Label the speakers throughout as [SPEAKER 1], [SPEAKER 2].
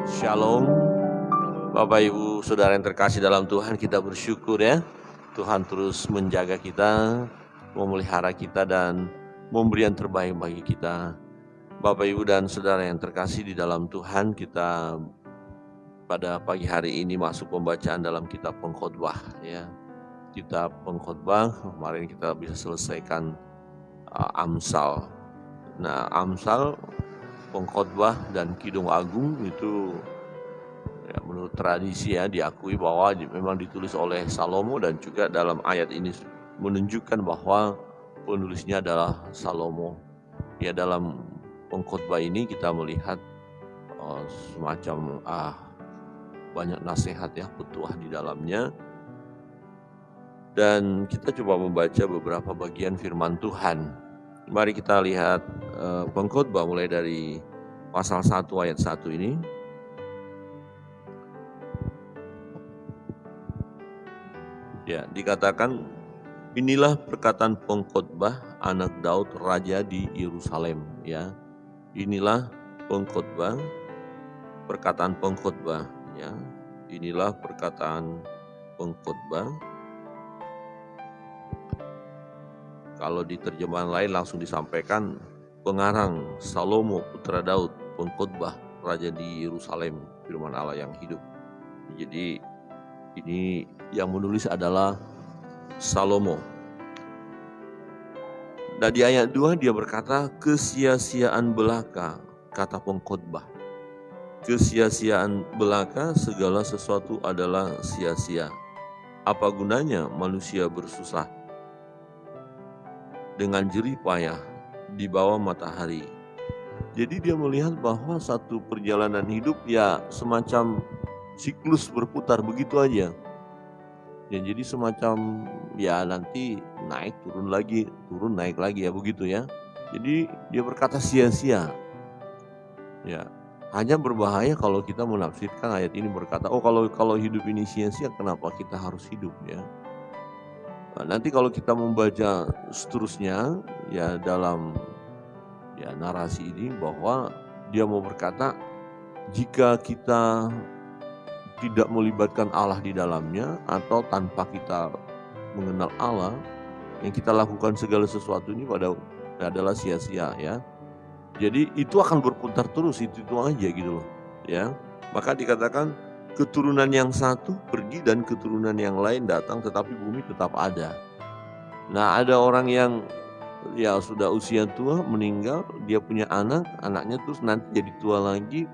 [SPEAKER 1] Shalom, Bapak Ibu Saudara yang terkasih dalam Tuhan, kita bersyukur ya. Tuhan terus menjaga kita, memelihara kita dan memberi yang terbaik bagi kita. Bapak Ibu dan Saudara yang terkasih di dalam Tuhan, kita pada pagi hari ini masuk pembacaan dalam kitab Pengkhotbah ya. Kitab Pengkhotbah, kemarin kita bisa selesaikan Amsal. Nah, Amsal, Pengkhotbah dan Kidung Agung itu ya, menurut tradisi ya diakui bahwa memang ditulis oleh Salomo, dan juga dalam ayat ini menunjukkan bahwa penulisnya adalah Salomo. Ya, dalam Pengkhotbah ini kita melihat semacam banyak nasihat ya, petuah di dalamnya. Dan kita coba membaca beberapa bagian firman Tuhan. Mari kita lihat Pengkhotbah mulai dari pasal 1 ayat 1 ini. Ya, dikatakan, inilah perkataan pengkhotbah anak Daud raja di Yerusalem ya. Inilah pengkhotbah, perkataan pengkhotbah ya. Inilah perkataan pengkhotbah. Kalau di terjemahan lain langsung disampaikan, pengarang Salomo putra Daud, pengkhotbah raja di Yerusalem, firman Allah yang hidup. Jadi ini yang menulis adalah Salomo. Dan di ayat 2 dia berkata, kesia-siaan belaka, kata pengkhotbah. Kesia-siaan belaka, segala sesuatu adalah sia-sia. Apa gunanya manusia bersusah dengan jerih payah di bawah matahari. Jadi dia melihat bahwa satu perjalanan hidup ya semacam siklus berputar begitu aja. Ya, jadi semacam ya nanti naik turun lagi, turun naik lagi ya begitu ya. Jadi dia berkata sia-sia. Ya, hanya berbahaya kalau kita menafsirkan ayat ini berkata, oh kalau hidup ini sia-sia, kenapa kita harus hidup ya? Nah, nanti kalau kita membaca seterusnya ya dalam ya narasi ini, bahwa dia mau berkata jika kita tidak melibatkan Allah di dalamnya atau tanpa kita mengenal Allah, yang kita lakukan segala sesuatu ini adalah sia-sia ya. Jadi itu akan berputar terus, itu aja gitu loh ya. Maka dikatakan keturunan yang satu pergi dan keturunan yang lain datang, tetapi bumi tetap ada. Nah, ada orang yang ya sudah usia tua meninggal, dia punya anak, anaknya terus nanti jadi tua lagi.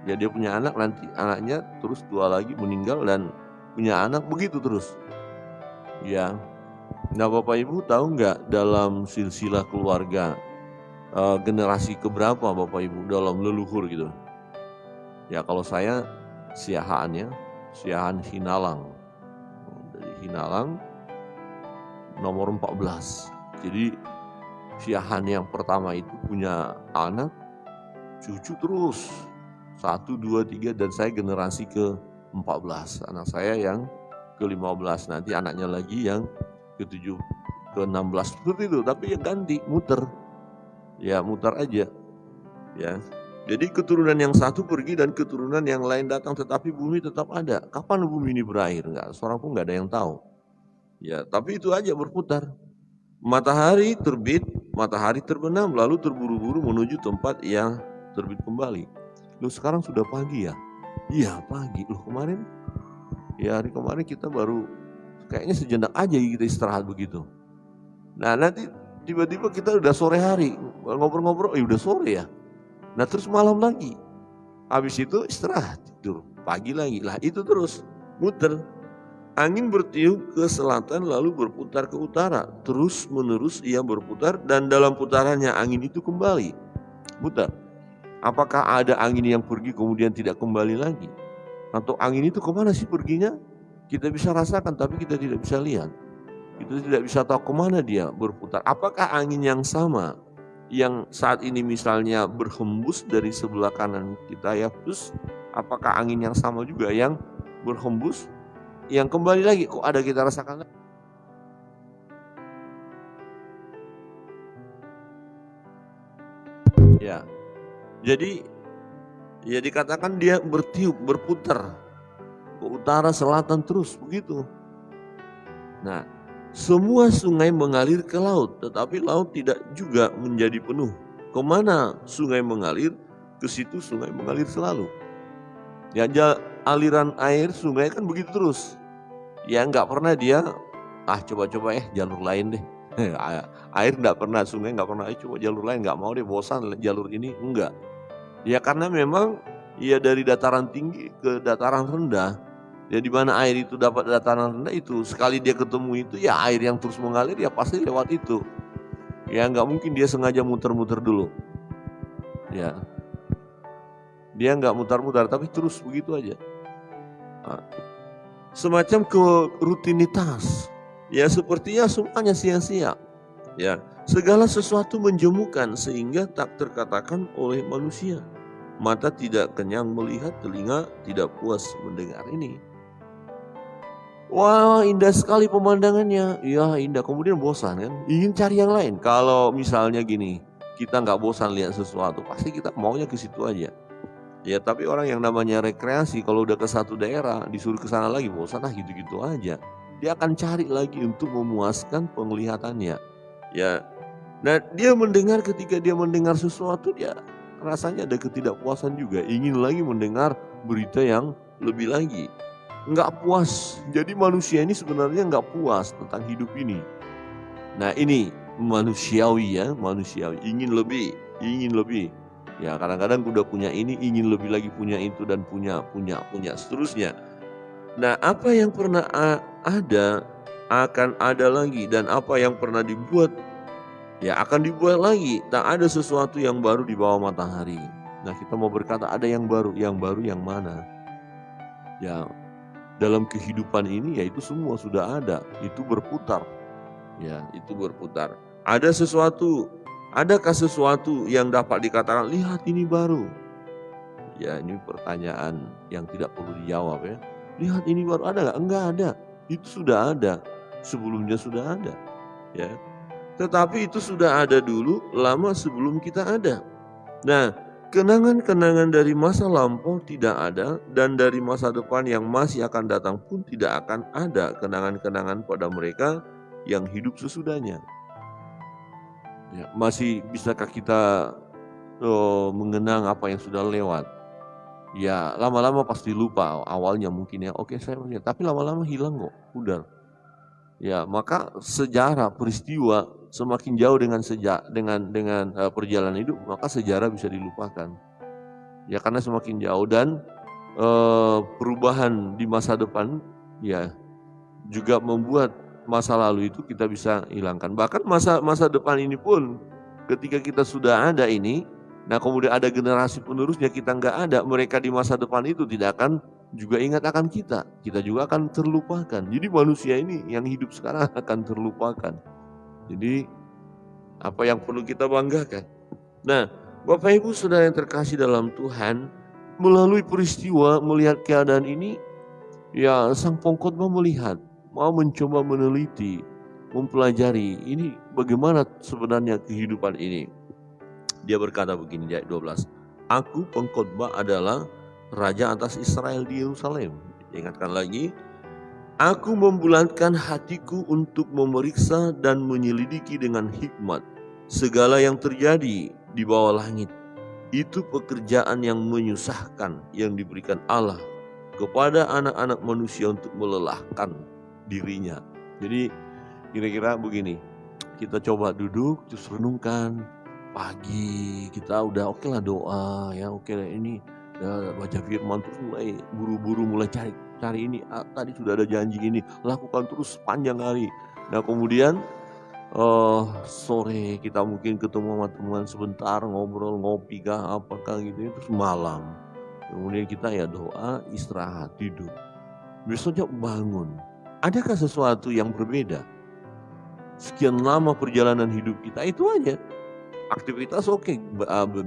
[SPEAKER 1] Ya, dia punya anak, nanti anaknya terus tua lagi meninggal dan punya anak, begitu terus. Ya. Nah, Bapak Ibu tahu nggak dalam silsilah keluarga generasi keberapa Bapak Ibu dalam leluhur gitu? Ya, kalau saya Siahaan ya, Siahaan Hinalang. Dari Hinalang nomor 14. Jadi Siahaan yang pertama itu punya anak, cucu terus 1, 2, 3, dan saya generasi ke-14. Anak saya yang ke-15, nanti anaknya lagi yang ke-7, ke-16, seperti itu. Tapi yang ganti, muter. Ya, muter aja. Ya. Jadi keturunan yang satu pergi dan keturunan yang lain datang, tetapi bumi tetap ada. Kapan bumi ini berakhir? Enggak, seorang pun enggak ada yang tahu. Ya, tapi itu aja berputar. Matahari terbit, matahari terbenam, lalu terburu-buru menuju tempat yang terbit kembali. Loh, sekarang sudah pagi ya? Iya, pagi. Loh, kemarin? Ya, hari kemarin kita baru kayaknya sejenak aja kita istirahat begitu. Nah, nanti tiba-tiba kita udah sore hari, ngobrol-ngobrol, udah sore ya. Nah, terus malam lagi. Habis itu istirahat, tidur. Pagi lagi. Lah, itu terus muter. Angin bertiup ke selatan lalu berputar ke utara. Terus menerus ia berputar, dan dalam putarannya angin itu kembali putar. Apakah ada angin yang pergi kemudian tidak kembali lagi? Atau angin itu kemana sih perginya? Kita bisa rasakan tapi kita tidak bisa lihat. Kita tidak bisa tahu kemana dia berputar. Apakah angin yang sama yang saat ini misalnya berhembus dari sebelah kanan kita ya, terus apakah angin yang sama juga yang berhembus, yang kembali lagi kok ada kita rasakan? Ya, jadi Ya dikatakan dia bertiup, berputar ke utara, selatan terus begitu. Nah, semua sungai mengalir ke laut, tetapi laut tidak juga menjadi penuh. Kemana sungai mengalir, ke situ sungai mengalir selalu. Ya, aliran air sungai kan begitu terus. Ya nggak pernah dia, coba-coba jalur lain deh. Air nggak pernah, sungai nggak pernah, coba jalur lain, nggak mau deh, bosan jalur ini, enggak. Ya karena memang ya dari dataran tinggi ke dataran rendah. Ya di mana air itu dapat dataran rendah itu, sekali dia ketemu itu ya air yang terus mengalir ya pasti lewat itu. Ya nggak mungkin dia sengaja muter-muter dulu. Ya, dia nggak mutar-mutar tapi terus begitu aja. Nah, semacam ke rutinitas. Ya sepertinya semuanya sia-sia. Ya, segala sesuatu menjemukan sehingga tak terkatakan oleh manusia. Mata tidak kenyang melihat, telinga tidak puas mendengar ini. Wah, indah sekali pemandangannya. Ya indah, kemudian bosan kan, ingin cari yang lain. Kalau misalnya gini, kita nggak bosan lihat sesuatu, pasti kita maunya ke situ aja. Ya tapi orang yang namanya rekreasi, kalau udah ke satu daerah disuruh ke sana lagi bosan, gitu-gitu aja. Dia akan cari lagi untuk memuaskan penglihatannya. Ya, nah dia mendengar, ketika dia mendengar sesuatu dia rasanya ada ketidakpuasan juga, ingin lagi mendengar berita yang lebih lagi. Nggak puas. Jadi manusia ini sebenarnya nggak puas tentang hidup ini. Nah ini manusiawi ya, manusiawi. Ingin lebih, ingin lebih. Ya kadang-kadang udah punya ini, ingin lebih lagi, punya itu dan punya seterusnya. Nah apa yang pernah ada akan ada lagi, dan apa yang pernah dibuat ya akan dibuat lagi. Tak ada sesuatu yang baru di bawah matahari. Nah kita mau berkata ada yang baru yang mana? Ya dalam kehidupan ini ya itu semua sudah ada, itu berputar. Ya, itu berputar. Ada sesuatu, adakah sesuatu yang dapat dikatakan lihat ini baru? Ya, ini pertanyaan yang tidak perlu dijawab ya. Lihat ini baru, ada nggak? Enggak ada. Itu sudah ada. Sebelumnya sudah ada. Ya. Tetapi itu sudah ada dulu, lama sebelum kita ada. Nah, kenangan-kenangan dari masa lampau tidak ada, dan dari masa depan yang masih akan datang pun tidak akan ada kenangan-kenangan pada mereka yang hidup sesudahnya. Ya, masih bisakah kita mengenang apa yang sudah lewat? Ya lama-lama pasti lupa, awalnya mungkin ya oke saya melihat, tapi lama-lama hilang kok, pudar. Ya maka sejarah peristiwa semakin jauh dengan perjalanan hidup, maka sejarah bisa dilupakan. Ya karena semakin jauh, dan perubahan di masa depan ya juga membuat masa lalu itu kita bisa hilangkan. Bahkan masa depan ini pun ketika kita sudah ada ini, nah kemudian ada generasi penerusnya kita nggak ada, mereka di masa depan itu tidak akan juga ingat akan kita juga akan terlupakan. Jadi manusia ini yang hidup sekarang akan terlupakan. Jadi apa yang perlu kita banggakan? Nah, Bapak Ibu Saudara yang terkasih dalam Tuhan, melalui peristiwa melihat keadaan ini, ya sang pengkhotbah melihat, mau mencoba meneliti, mempelajari ini bagaimana sebenarnya kehidupan ini. Dia berkata begini di ayat 12, aku pengkhotbah adalah raja atas Israel di Yerusalem. Ingatkan lagi, aku membulatkan hatiku untuk memeriksa dan menyelidiki dengan hikmat segala yang terjadi di bawah langit. Itu pekerjaan yang menyusahkan yang diberikan Allah kepada anak-anak manusia untuk melelahkan dirinya. Jadi kira-kira begini, kita coba duduk terus renungkan. Pagi kita udah oke lah doa ya, oke lah ini ya, baca firman, terus mulai buru-buru mulai cari ini, tadi sudah ada janji ini, lakukan terus sepanjang hari. Nah kemudian sore kita mungkin ketemu sama teman sebentar, ngobrol, ngopi kah apakah gitu, terus malam kemudian kita ya doa, istirahat, tidur. Besoknya bangun. Adakah sesuatu yang berbeda? Sekian lama perjalanan hidup kita itu aja. Aktivitas oke,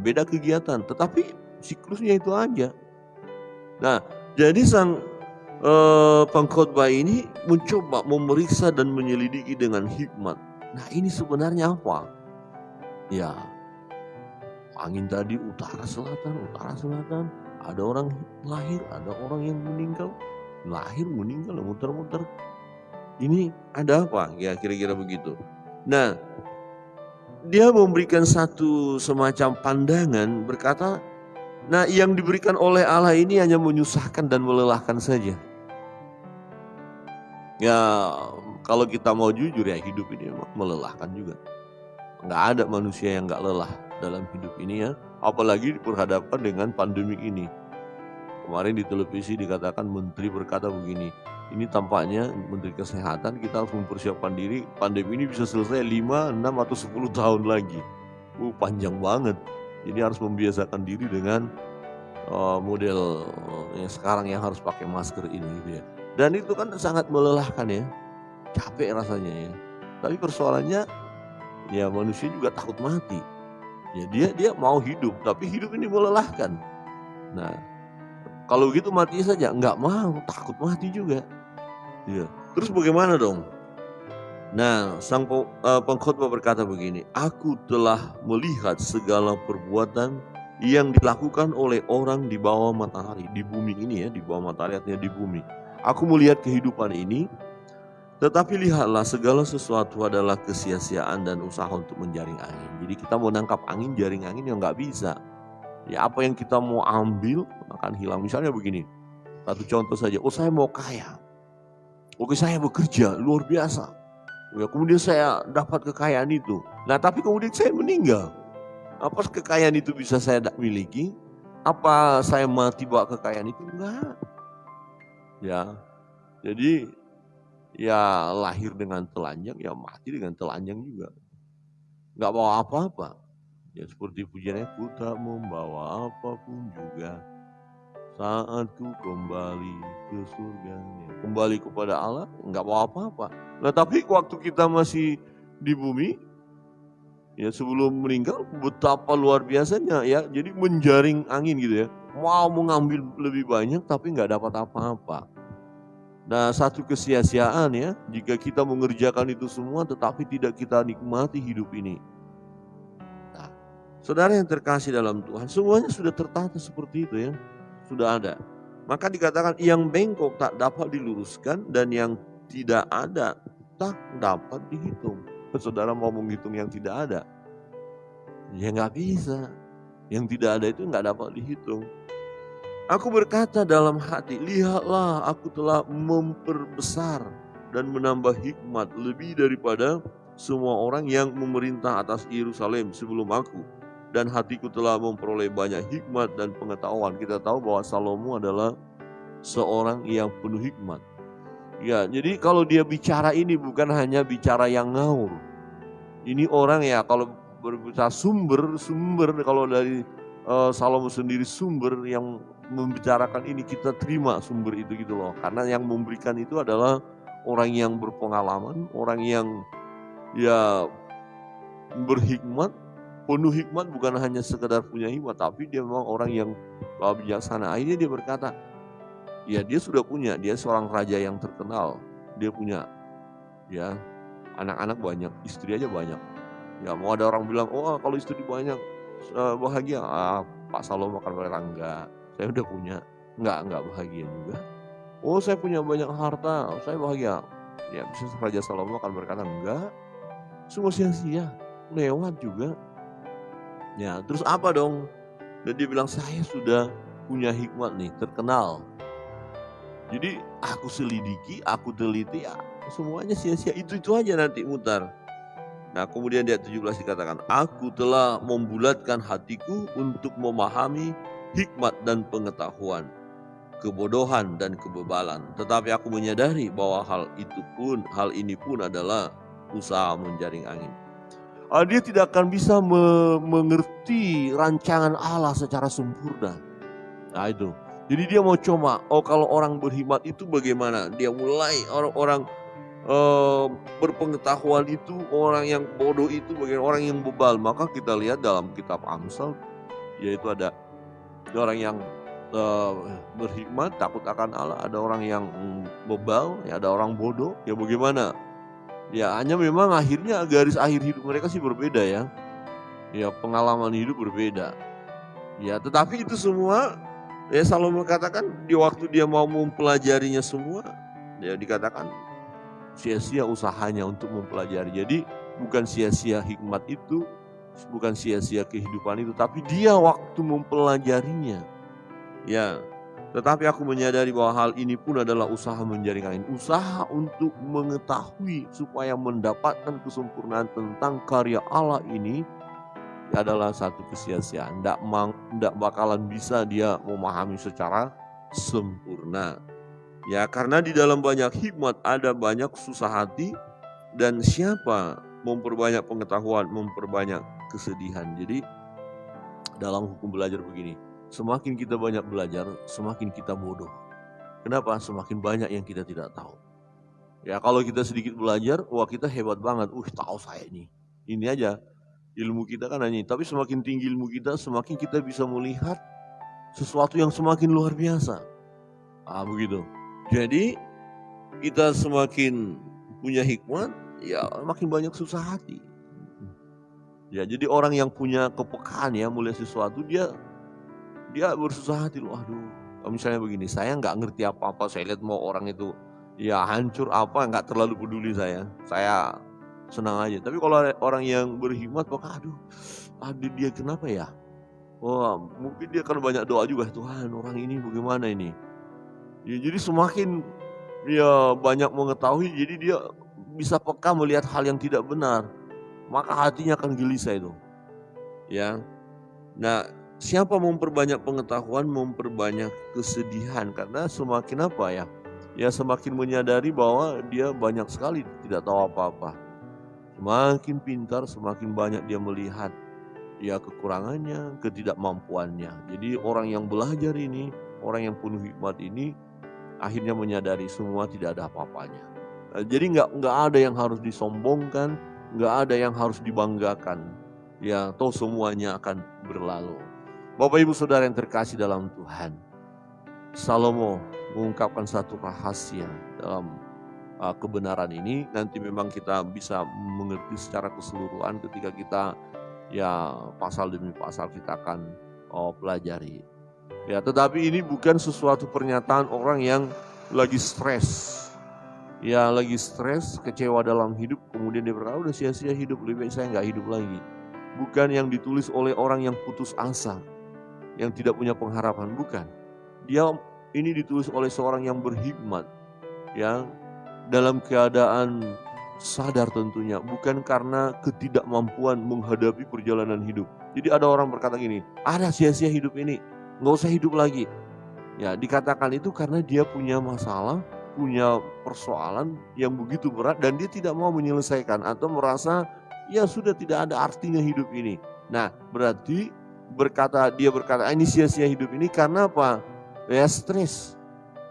[SPEAKER 1] beda kegiatan, tetapi siklusnya itu aja. Nah, jadi sang pengkhotbah ini mencoba memeriksa dan menyelidiki dengan hikmat. Nah, ini sebenarnya apa? Ya, angin tadi utara selatan, ada orang lahir, ada orang yang meninggal, lahir meninggal muter-muter. Ini ada apa? Ya kira-kira begitu. Nah, dia memberikan satu semacam pandangan berkata, nah yang diberikan oleh Allah ini hanya menyusahkan dan melelahkan saja. Ya kalau kita mau jujur ya hidup ini memang melelahkan juga. Nggak ada manusia yang nggak lelah dalam hidup ini ya. Apalagi diperhadapkan dengan pandemi ini. Kemarin di televisi dikatakan menteri berkata begini, ini tampaknya menteri kesehatan kita harus mempersiapkan diri pandemi ini bisa selesai 5, 6 atau 10 tahun lagi. Panjang banget. Jadi harus membiasakan diri dengan model yang sekarang yang harus pakai masker ini gitu ya. Dan itu kan sangat melelahkan ya. Capek rasanya ya. Tapi persoalannya ya manusia juga takut mati. Ya dia mau hidup, tapi hidup ini melelahkan. Nah, kalau gitu mati saja, nggak mau, takut mati juga. Ya. Terus bagaimana dong? Nah, sang pengkhotbah berkata begini, aku telah melihat segala perbuatan yang dilakukan oleh orang di bawah matahari, di bumi ini ya, di bawah matahari artinya di bumi. Aku melihat kehidupan ini, tetapi lihatlah segala sesuatu adalah kesia-siaan dan usaha untuk menjaring angin. Jadi kita mau nangkap angin, jaring angin yang nggak bisa. Ya apa yang kita mau ambil akan hilang. Misalnya begini, satu contoh saja, saya mau kaya. Oke saya bekerja luar biasa. Ya, kemudian saya dapat kekayaan itu. Nah tapi kemudian saya meninggal. Apa kekayaan itu bisa saya miliki? Apa saya mati bawa kekayaan itu? Enggak. Ya, jadi ya lahir dengan telanjang, ya mati dengan telanjang juga. Enggak bawa apa-apa. Ya seperti pujiannya, ku tak membawa apapun juga saat ku kembali ke surga. Kembali kepada Allah, enggak bawa apa-apa. Nah tapi waktu kita masih di bumi, ya sebelum meninggal betapa luar biasanya ya. Jadi menjaring angin gitu ya. Mau mengambil lebih banyak tapi enggak dapat apa-apa. Nah satu kesia-siaan ya, jika kita mengerjakan itu semua tetapi tidak kita nikmati hidup ini. Nah, saudara yang terkasih dalam Tuhan, semuanya sudah tertata seperti itu ya, sudah ada. Maka dikatakan yang bengkok tak dapat diluruskan dan yang tidak ada tak dapat dihitung. Saudara mau menghitung yang tidak ada? Ya nggak bisa. Yang tidak ada itu nggak dapat dihitung. Aku berkata dalam hati, lihatlah aku telah memperbesar dan menambah hikmat lebih daripada semua orang yang memerintah atas Yerusalem sebelum aku. Dan hatiku telah memperoleh banyak hikmat dan pengetahuan. Kita tahu bahwa Salomo adalah seorang yang penuh hikmat. Ya, jadi kalau dia bicara ini bukan hanya bicara yang ngaur. Ini orang ya kalau berbicara sumber kalau dari Salomo sendiri sumber yang membicarakan ini kita terima sumber itu gitu loh. Karena yang memberikan itu adalah orang yang berpengalaman, orang yang ya berhikmat, penuh hikmat, bukan hanya sekedar punya hikmat, tapi dia memang orang yang bijaksana. Akhirnya dia berkata, ya dia sudah punya, dia seorang raja yang terkenal, dia punya ya anak-anak banyak, istri aja banyak. Ya mau ada orang bilang, oh kalau istri banyak bahagia, Pak Salomo akan berkata enggak, saya udah punya, enggak bahagia juga. Oh saya punya banyak harta, saya bahagia. Ya bisa Raja Salomo akan berkata enggak, semua sia-sia, lewat juga. Ya terus apa dong? Dan dia bilang saya sudah punya hikmat nih, terkenal. Jadi aku selidiki, aku teliti, ya semuanya sia-sia, itu aja nanti mutar. Nah kemudian di ayat 17 dikatakan, aku telah membulatkan hatiku untuk memahami hikmat dan pengetahuan, kebodohan dan kebebalan. Tetapi aku menyadari bahwa hal ini pun adalah usaha menjaring angin. Dia tidak akan bisa mengerti rancangan Allah secara sempurna. Nah itu. Jadi dia mau coba, kalau orang berhikmat itu bagaimana? Dia mulai orang-orang berpengetahuan itu, orang yang bodoh itu bagaimana, orang yang bebal. Maka kita lihat dalam kitab Amsal, yaitu ada orang yang berhikmat, takut akan Allah, ada orang yang bebal, ya ada orang bodoh, ya bagaimana? Ya hanya memang akhirnya garis akhir hidup mereka sih berbeda ya. Ya, pengalaman hidup berbeda. Ya, tetapi itu semua ya Salomo katakan di waktu dia mau mempelajarinya semua, ya dikatakan sia-sia usahanya untuk mempelajari. Jadi bukan sia-sia hikmat itu, bukan sia-sia kehidupan itu, tapi dia waktu mempelajarinya. Ya, tetapi aku menyadari bahwa hal ini pun adalah usaha menjaring angin. Usaha untuk mengetahui supaya mendapatkan kesempurnaan tentang karya Allah ini adalah satu kesia-siaan. Tidak bakalan bisa dia memahami secara sempurna. Ya, karena di dalam banyak hikmat ada banyak susah hati, dan siapa memperbanyak pengetahuan, memperbanyak kesedihan. Jadi dalam hukum belajar begini, semakin kita banyak belajar, semakin kita bodoh. Kenapa? Semakin banyak yang kita tidak tahu. Ya, kalau kita sedikit belajar, wah kita hebat banget. Tahu saya ini. Ini aja ilmu kita kan hanya, tapi semakin tinggi ilmu kita, semakin kita bisa melihat sesuatu yang semakin luar biasa. Begitu. Jadi kita semakin punya hikmat, ya makin banyak susah hati. Ya, jadi orang yang punya kepekaan ya melihat sesuatu, dia bersusah hati loh. Misalnya begini, saya nggak ngerti apa-apa, saya lihat mau orang itu ya hancur apa, nggak terlalu peduli saya senang aja. Tapi kalau orang yang berhikmat, maka dia kenapa ya? Mungkin dia kan banyak doa juga, Tuhan orang ini bagaimana ini? Ya, jadi semakin dia banyak mengetahui, jadi dia bisa peka melihat hal yang tidak benar, maka hatinya akan gelisah itu. Ya, nah siapa memperbanyak pengetahuan, memperbanyak kesedihan, karena semakin apa ya? Ya semakin menyadari bahwa dia banyak sekali tidak tahu apa-apa. Semakin pintar, semakin banyak dia melihat ya kekurangannya, ketidakmampuannya. Jadi orang yang belajar ini, orang yang penuh hikmat ini, akhirnya menyadari semua tidak ada apa-apanya. Jadi nggak ada yang harus disombongkan, nggak ada yang harus dibanggakan. Ya, toh semuanya akan berlalu. Bapak Ibu Saudara yang terkasih dalam Tuhan, Salomo mengungkapkan satu rahasia dalam kebenaran ini. Nanti memang kita bisa mengerti secara keseluruhan ketika kita ya pasal demi pasal kita akan pelajari. Ya, tetapi ini bukan sesuatu pernyataan orang yang lagi stres. Ya, lagi stres, kecewa dalam hidup, kemudian dia berkata, udah sia-sia hidup, lebih baik saya nggak hidup lagi. Bukan yang ditulis oleh orang yang putus asa, yang tidak punya pengharapan, bukan. Ini ditulis oleh seorang yang berhikmat, ya, dalam keadaan sadar tentunya, bukan karena ketidakmampuan menghadapi perjalanan hidup. Jadi ada orang berkata gini, ada sia-sia hidup ini, nggak usah hidup lagi. Ya, dikatakan itu karena dia punya masalah, punya persoalan yang begitu berat dan dia tidak mau menyelesaikan atau merasa ya sudah tidak ada artinya hidup ini. Nah, berarti dia berkata ini sia-sia hidup ini karena apa? Ya stres,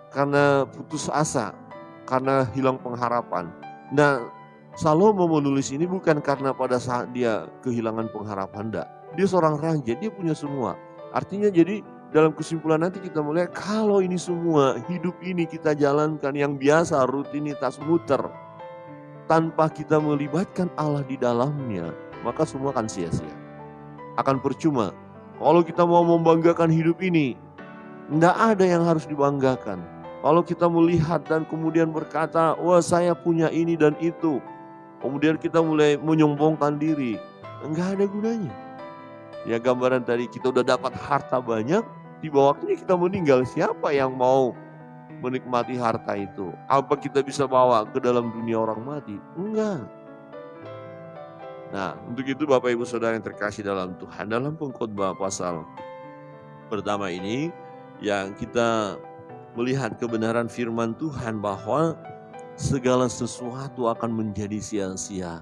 [SPEAKER 1] karena putus asa, karena hilang pengharapan. Nah, Salomo menulis ini bukan karena pada saat dia kehilangan pengharapan, enggak. Dia seorang raja, dia punya semua. Artinya jadi dalam kesimpulan nanti kita melihat kalau ini semua hidup ini kita jalankan yang biasa rutinitas muter tanpa kita melibatkan Allah di dalamnya, maka semua akan sia-sia, akan percuma. Kalau kita mau membanggakan hidup ini, enggak ada yang harus dibanggakan. Kalau kita melihat dan kemudian berkata, wah saya punya ini dan itu, kemudian kita mulai menyombongkan diri, enggak ada gunanya. Ya gambaran tadi kita udah dapat harta banyak, tiba waktunya kita meninggal, siapa yang mau menikmati harta itu? Apa kita bisa bawa ke dalam dunia orang mati? Enggak. Nah, untuk itu Bapak Ibu Saudara yang terkasih dalam Tuhan, dalam Pengkhotbah pasal pertama ini yang kita melihat kebenaran firman Tuhan bahwa segala sesuatu akan menjadi sia-sia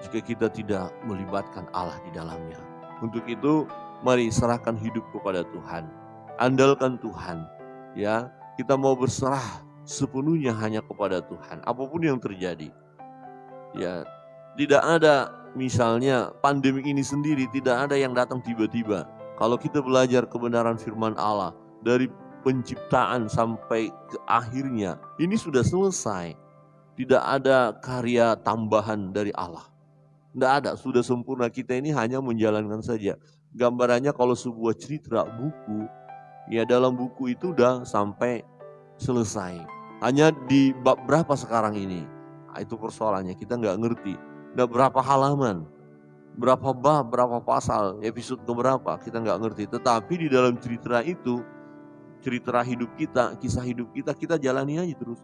[SPEAKER 1] jika kita tidak melibatkan Allah di dalamnya. Untuk itu, mari serahkan hidup kepada Tuhan. Andalkan Tuhan. Ya, kita mau berserah sepenuhnya hanya kepada Tuhan. Apapun yang terjadi. Ya, tidak ada misalnya pandemi ini sendiri tidak ada yang datang tiba-tiba. Kalau kita belajar kebenaran firman Allah dari penciptaan sampai ke akhirnya, ini sudah selesai. Tidak ada karya tambahan dari Allah. Enggak ada, sudah sempurna. Kita ini hanya menjalankan saja. Gambarannya kalau sebuah cerita buku, ya dalam buku itu udah sampai selesai. Hanya di bab berapa sekarang ini? Nah, itu persoalannya, kita nggak ngerti. Udah berapa halaman, berapa bab, berapa pasal, episode keberapa, kita nggak ngerti. Tetapi di dalam cerita itu, cerita hidup kita, kisah hidup kita, kita jalani aja terus.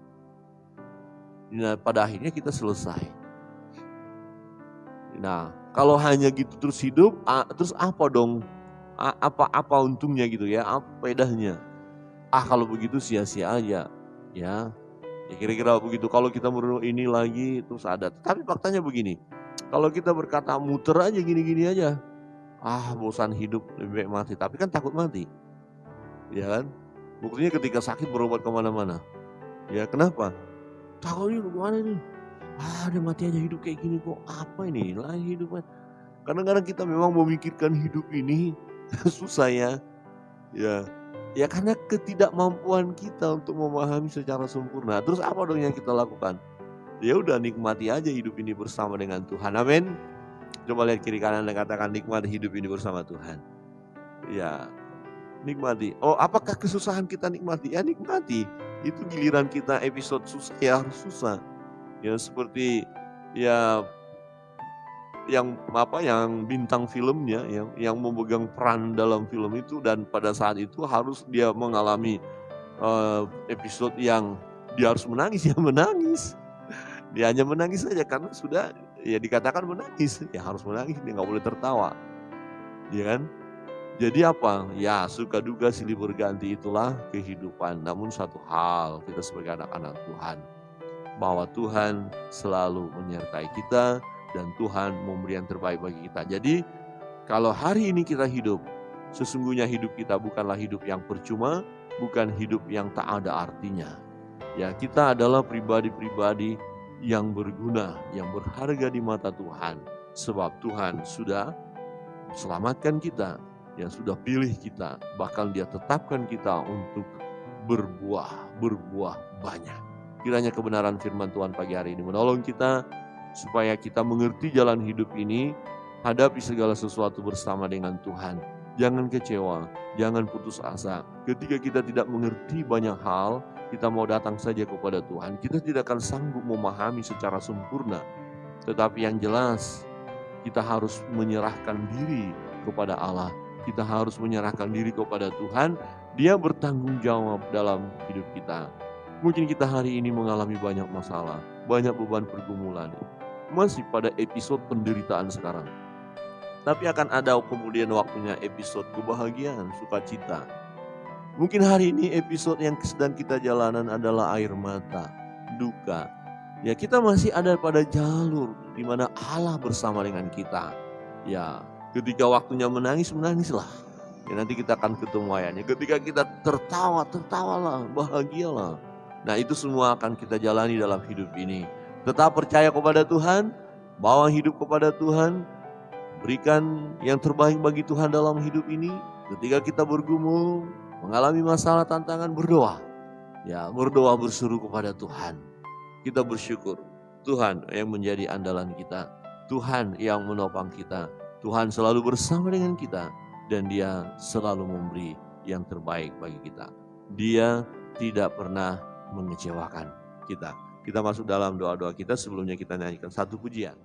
[SPEAKER 1] Nah, pada akhirnya kita selesai. Nah, kalau hanya gitu terus hidup, terus apa dong? Apa untungnya gitu ya? Apa bedanya? Kalau begitu sia-sia aja, ya. Ya kira-kira begitu. Kalau kita merenung ini lagi terus ada. Tapi faktanya begini, kalau kita berkata muter aja gini-gini aja, bosan hidup lebih baik mati. Tapi kan takut mati, ya kan? Buktinya ketika sakit berobat kemana-mana. Ya kenapa? Takutnya gimana nih? Dia mati aja hidup kayak gini kok. Apa ini? Lain hidupnya. Kadang-kadang kita memang memikirkan hidup ini susah ya. Ya karena ketidakmampuan kita untuk memahami secara sempurna. Terus apa dong yang kita lakukan? Ya udah nikmati aja hidup ini bersama dengan Tuhan. Amin. Coba lihat kiri kanan dan katakan nikmati hidup ini bersama Tuhan. Ya, nikmati. Apakah kesusahan kita nikmati? Ya nikmati. Itu giliran kita episode susah ya harus susah. Ya seperti ya yang bintang filmnya yang memegang peran dalam film itu, dan pada saat itu harus dia mengalami episode yang dia harus menangis, ya menangis. Dia hanya menangis saja karena sudah ya dikatakan menangis, ya harus menangis, dia nggak boleh tertawa, ya kan? Jadi apa? Ya suka duka silih berganti, itulah kehidupan. Namun satu hal, kita sebagai anak-anak Tuhan, bahwa Tuhan selalu menyertai kita dan Tuhan memberi yang terbaik bagi kita. Jadi kalau hari ini kita hidup, sesungguhnya hidup kita bukanlah hidup yang percuma, bukan hidup yang tak ada artinya. Ya, kita adalah pribadi-pribadi yang berguna, yang berharga di mata Tuhan. Sebab Tuhan sudah selamatkan kita, yang sudah pilih kita, bahkan Dia tetapkan kita untuk berbuah banyak. Kiranya kebenaran firman Tuhan pagi hari ini menolong kita, supaya kita mengerti jalan hidup ini, hadapi segala sesuatu bersama dengan Tuhan. Jangan kecewa, jangan putus asa. Ketika kita tidak mengerti banyak hal, kita mau datang saja kepada Tuhan. Kita tidak akan sanggup memahami secara sempurna. Tetapi yang jelas, kita harus menyerahkan diri kepada Allah. Kita harus menyerahkan diri kepada Tuhan. Dia bertanggung jawab dalam hidup kita. Mungkin kita hari ini mengalami banyak masalah, banyak beban pergumulan. Masih pada episode penderitaan sekarang. Tapi akan ada kemudian waktunya episode kebahagiaan, sukacita. Mungkin hari ini episode yang sedang kita jalanan adalah air mata, duka. Ya kita masih ada pada jalur di mana Allah bersama dengan kita. Ya ketika waktunya menangis, menangislah. Ya nanti kita akan ketemu ayahnya. Ketika kita tertawa, tertawalah, bahagialah. Nah itu semua akan kita jalani dalam hidup ini. Tetap percaya kepada Tuhan, bawa hidup kepada Tuhan, berikan yang terbaik bagi Tuhan dalam hidup ini. Ketika kita bergumul, mengalami masalah, tantangan, berdoa. Ya, berdoa berseru kepada Tuhan. Kita bersyukur, Tuhan yang menjadi andalan kita, Tuhan yang menopang kita, Tuhan selalu bersama dengan kita, dan Dia selalu memberi yang terbaik bagi kita. Dia tidak pernah mengecewakan kita. Kita masuk dalam doa-doa kita, sebelumnya kita nyanyikan satu pujian.